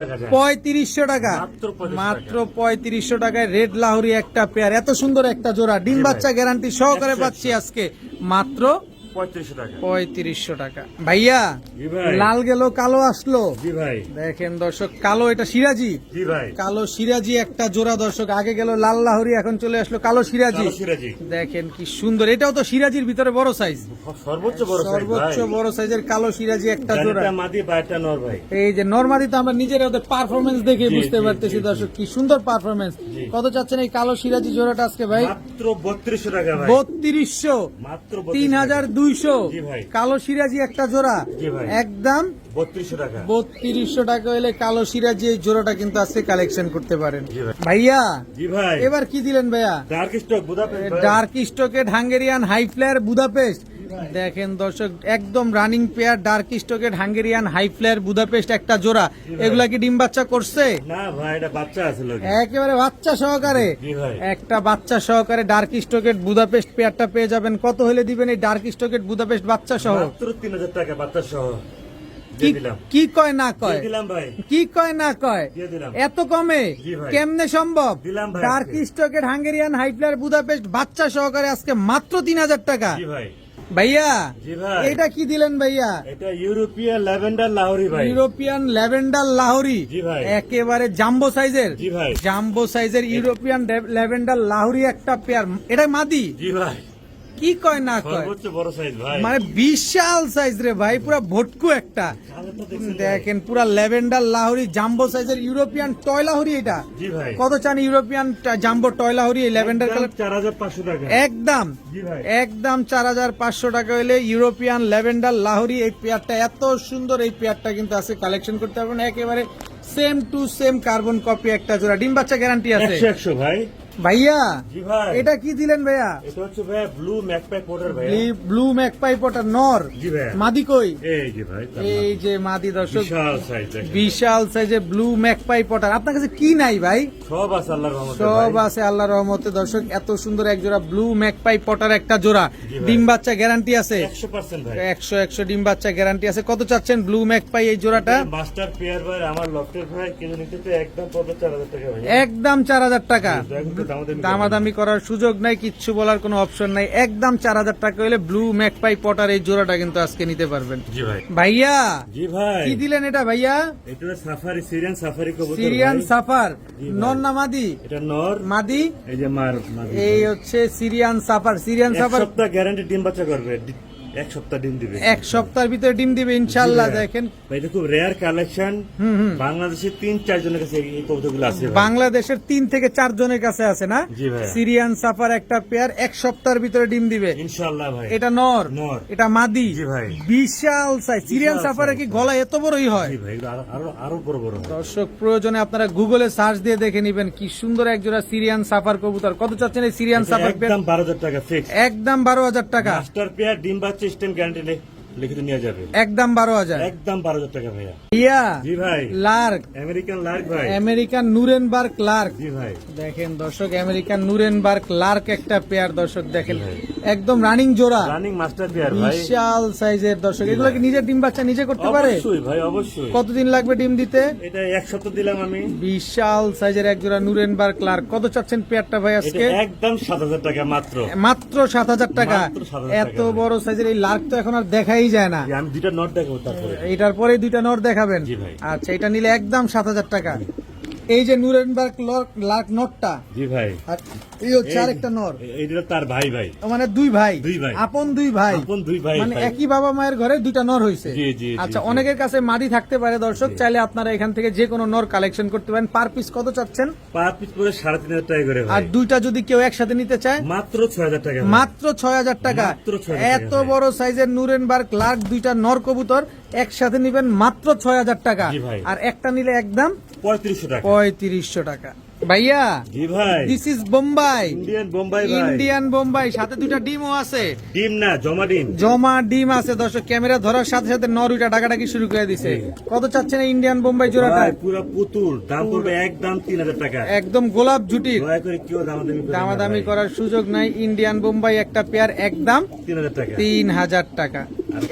3500 টাকা মাত্র 3500 টাকায় রেড লাহোরি একটা পেয়ার, এত সুন্দর একটা জোড়া, ডিম বাচ্চা গ্যারান্টি সহকারে পাচ্ছি আজকে মাত্র 3500 টাকা। ভাইয়া লাল গেল কালো আসলো, দেখেন দর্শক কালো, এটা সিরাজি, কালো সিরাজি একটা জোড়া দর্শক, আগে গেল লাল লাহোরি, এখন চলে আসলো কালো সিরাজি। দেখেন কি সুন্দর, এটাও তো সিরাজির ভিতরে বড় সাইজ, সর্বোচ্চ বড় সাইজের কালো সিরাজি একটা জোড়া। এই যে নরমাদি তো আমরা নিজের ওদের পারফরমেন্স দেখে বুঝতে পারতেছি দর্শক কি সুন্দর পারফরমেন্স। কত চাচ্ছেন এই কালো সিরাজি জোড়াটা আজকে ভাই? মাত্র 3200 টাকা ভাই। 3200 মাত্র 3200 কালো সিরাজি একটা জোড়া, একদম 3200 টাকা। 3200 টাকা হলে কালো সিরাজি এই জোড়াটা কিন্তু আজকে কালেকশন করতে পারেন। ভাইয়া জি ভাই, এবার কি দিলেন ভাইয়া? ডার্ক স্টক বুদাপেস্ট, ডার্ক স্টকের হাঙ্গেরিয়ান হাই ফ্লেয়ার বুদাপেস্ট। দেখেন দর্শক একদম রানিং পেয়ার, ডার্ক স্টকের হাঙ্গেরিয়ান হাই ফ্লেয়ার বুদাপেস্ট একটা জোড়া। এগুলা কি ডিম বাচ্চা করছে? না ভাই, এটা বাচ্চা আছে, একেবারে বাচ্চা সহকারে, একটা বাচ্চা সহকারে ডার্ক স্টকের বুদাপেস্ট পেয়ারটা পেয়ে যাবেন। কত হলে দিবেন এই ডার্ক স্টকের বুদাপেস্ট বাচ্চা সহ? মাত্র 3000 টাকা বাচ্চা সহ। কি কয় না কয়, কি কয় না কয়, এত কমে কেমনে সম্ভব? ডার্ক স্টকের হাঙ্গেরিয়ান হাই ফ্লেয়ার বুদাপেস্ট বাচ্চা সহকারে আজকে মাত্র 3000 টাকা। ভাইয়া এটা কি দিলেন ভাইয়া? এটা ইউরোপিয়ান ল্যাভেন্ডার লাহোরি ভাই, ইউরোপিয়ান ল্যাভেন্ডার লাহোরি, একেবারে জাম্বো সাইজের, জাম্বো সাইজের ইউরোপিয়ান ল্যাভেন্ডার লাহোরি একটা পেয়ার। এটা মাদি? জি ভাই। কি কয় না কয়, বড় সাইজ ভাই, মানে বিশাল সাইজ রে ভাই, পুরা ভটকু একটা। দেখেন পুরা ল্যাভেন্ডার লাহোরি জাম্বো সাইজের ইউরোপিয়ান টয় লাহোরি। এটা কত চান ইউরোপিয়ান জাম্বো টয় লাহোরি এই ল্যাভেন্ডার কালার? 4500 টাকা একদম, একদম 4500 টাকা হলে ইউরোপিয়ান ল্যাভেন্ডার লাহোরি এই পেয়ারটা, এত সুন্দর এই পেয়ারটা কিন্তু আছে কালেকশন করতে পারবেন। একেবারে same to same carbon copy একটা জোড়া, ডিম বাচ্চা গ্যারান্টি আছে 100 ভাই। ভাইয়া জি ভাই, এটা কি দিলেন ভাইয়া? এটা হচ্ছে ভাই ব্লু ম্যাকপাই পটার ভাই, ব্লু ম্যাকপাই পটার নর। জি ভাই। মাদি কই? এই যে ভাই, এই যে মাদি দর্শক, বিশাল সাইজ, বিশাল সাইজে ব্লু ম্যাকপাই পটার। আপনার কাছে কি নাই ভাই? সব আছে আল্লাহর রহমতে, সব আছে আল্লাহর রহমতে দর্শক। এত সুন্দর এক জোড়া ব্লু ম্যাকপাই পটার একটা জোড়া, ডিম বাচ্চা গ্যারান্টি আছে 100% ভাই, 100 ডিম বাচ্চা গ্যারান্টি আছে। কত চাচ্ছেন ব্লু ম্যাকপাই এই জোড়াটা? মাস্টার পেয়ার ভাই, আমার লফটের ভাই কিনে নিতে তো একদম 4000 টাকা ভাই, একদম 4000 টাকা। দামাদামি করার সুযোগ নাই, কিচ্ছু বলার কোনো অপশন নাই, একদম 4000 টাকা হলে ব্লু ম্যাকপাই পটার এই জোড়াটা কিন্তু আজকে নিতে পারবেন। জি ভাই। ভাইয়া জি ভাই, কি দিলেন এটা ভাইয়া? এটা সাফারি, সিরিয়ান সাফারি কবুতর, সিরিয়ান সাফার, নর না মাদি? এটা নর, মাদি এই যে মাদি। এই হচ্ছে সিরিয়ান সাফার, সিরিয়ান সাফার। 1 সপ্তাহ গ্যারান্টি ডিম বাচ্চা করবে, 1 সপ্তাহ ডিম দিবে, 1 সপ্তাহের ভিতরে ডিম দিবে ইনশাআল্লাহ। দেখেন এটা খুব রেয়ার কালেকশন, বাংলাদেশের 3-4 জনের কাছে এই কবুতরগুলো আছে, বাংলাদেশের 3 থেকে 4 জনের কাছে আছে না? জি ভাই। সিরিয়ান সাফার একটা পেয়ার 1 সপ্তাহের ভিতরে ডিম দিবে ইনশাআল্লাহ ভাই। এটা নর, এটা মাদি। জি ভাই, বিশাল সাইজ। সিরিয়ান সাফারে কি গলা এত বড়ই হয়? জি ভাই, আরো বড় বড় হয়। দর্শক প্রয়োজনে আপনারা গুগলে সার্চ দিয়ে দেখে নেবেন কি সুন্দর এক জোড়া সিরিয়ান সাফার কবুতর। কত চাচ্ছেন এই সিরিয়ান সাফার পেয়ার? একদম 12000 টাকা ফিক্স, একদম 12000 টাকা। মাস্টার পেয়ার ডিম বাচ্চা স্টেম গ্যারান্টি লিখিত নিয়ে যাবে, একদম 12000, একদম 12000 টাকা ভাইয়া। ইয়া জি ভাই, লার্ক, আমেরিকান লার্ক ভাই, আমেরিকান নুরেনবার্গ লার্ক। জি ভাই। দেখেন দর্শক আমেরিকান নুরেনবার্গ লার্ক একটা পেয়ার দর্শক, দেখেন একদম রানিং জোড়া, রানিং মাস্টার পেয়ার ভাই, বিশাল সাইজের দর্শক। এগুলো কি নিজের ডিম বাচ্চা নিজে করতে পারে? অবশ্যই ভাই, অবশ্যই। কতদিন লাগবে ডিম দিতে? এটা 1 সপ্তাহ দিলাম আমি। বিশাল সাইজের এক জোড়া নুরেনবার্গ লার্ক। কত চাচ্ছেন পেয়ারটা ভাই আজকে? একদম 7000 টাকা মাত্র, মাত্র 7000 টাকা। মাত্র 7000 টাকা। এত বড় সাইজের এই লার্ক তো এখন আর দেখাই যায় না। আমি দুইটা নোট দেখাবো তারপরে, এটার পরে দুইটা নর দেখাবেন? জি ভাই। আচ্ছা, এটা নিলে একদম 7000 টাকা। এই যে নুরেনবার্গ লার্ক নটটা, জি ভাই। আর এই হচ্ছে আরেকটা নর, এইটা তার ভাই, মানে দুই ভাই, আপন দুই ভাই, মানে ভাই। একই বাবা মায়ের ঘরে দুইটা নর হয়েছে। জি জি। আচ্ছা, অনেকের কাছে মাদি থাকতে পারে দর্শক, চাইলে আপনারা এখান থেকে যে কোনো নর কালেকশন করতে পারেন। পার পিস কত চাচ্ছেন? পার পিস করে 3500 টাকা করে ভাই। আর দুইটা যদি কেউ একসাথে নিতে চায়? মাত্র 6000 টাকা, মাত্র 6000 টাকা। এত বড় সাইজের নুরেনবার্গ লার্ক দুইটা নর কবুতর একসাথে নিবেন মাত্র 6000 টাকা। আর একটা নিলে একদম 3500 টাকা। 3500 টাকা। ভাইয়া জি ভাই, this is Bombay, Indian Bombay ভাই। ইন্ডিয়ান বোম্বাই, সাথে দুইটা ডিমও আছে, ডিম না, জমা ডিম। জমা ডিম আছে। দর্শক ক্যামেরা ধরার সাথে সাথে নরুইটা ডাকাডাকি শুরু করে দিছে। কত চাচ্ছেন এই ইন্ডিয়ান বোম্বাই জোড়াটা? ভাই পুরো পুতুল, দাম পড়বে একদম 3000 টাকা। একদম গোলাপ জুটির, দয়া করে কেউ দামাদামি করবেন না দামাদামি ভাই। করার সুযোগ নাই। ইন্ডিয়ান বোম্বাই একটা পেয়ার একদম 3000 টাকা। 3000 টাকা।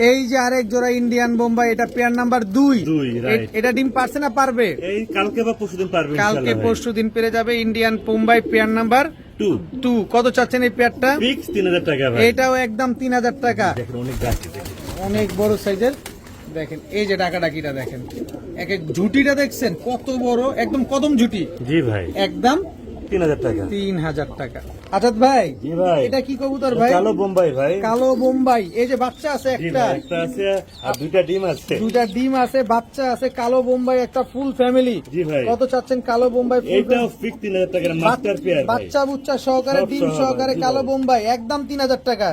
এই যে আরেক জোড়া ইন্ডিয়ান বোম্বাই, এটা পেয়ার নাম্বার 2। দুই, right। এটা ডিম পারছে না পারবে? এই কালকে বা পরশুদিন পারবে কালকে ইনশাআল্লাহ ভাই। পরশু দিন পেরে যাবে ইন্ডিয়ান বোম্বাই পেয়ার নাম্বার 2 2। কত চাচ্ছেন এই পেয়ারটা? ফিক্স 3000 টাকা ভাই। এটাও একদম 3000 টাকা। দেখেন অনেক গাছ দেখেন। অনেক বড় সাইজের। দেখেন এই যে ডাকাডাকিটা দেখেন, এক এক ঝুটিটা দেখছেন কত বড়, একদম কদম ঝুটি, জি ভাই, একদম 3000 টাকা। 3000 টাকা। আজাদ ভাই জি ভাই, এটা কি কবুতর ভাই? কালো বোম্বাই ভাই। কালো বোম্বাই। এই যে বাচ্চা আছে জি একটা, ভাই, একটা আছে আর দুইটা ডিম আছে। দুটা ডিম আছে, বাচ্চা আছে, কালো বোম্বাই একটা ফুল ফ্যামিলি। জি ভাই, কত চাচ্ছেন কালো বোম্বাই ফুল এইটাও ফিক্স 3000 টাকার মাস্টার পেয়ার ভাই। বাচ্চা বুচ্চা সহকারে, সব ডিম সহকারে, সহকারে জি কালো ভাই। বোম্বাই একদম 3000 টাকা।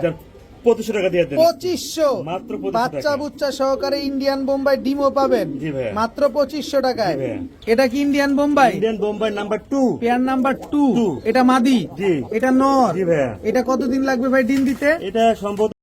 2500 টাকা দিয়ে দেন। 2500 মাত্র 2500 বাচ্চা টাকা। বুচ্চা সহকারে ইন্ডিয়ান বোম্বাই ডিমও পাবেন জি ভাইয়া। মাত্র 2500 টাকায়। জি ভাইয়া। এটা কি Indian Bombay? Indian Bombay number 2। Pair number 2। Two। এটা মাদি, জি। এটা নর। জি ভাইয়া। এটা কতদিন লাগবে ভাই ডিম দিতে? এটা সম্ভবত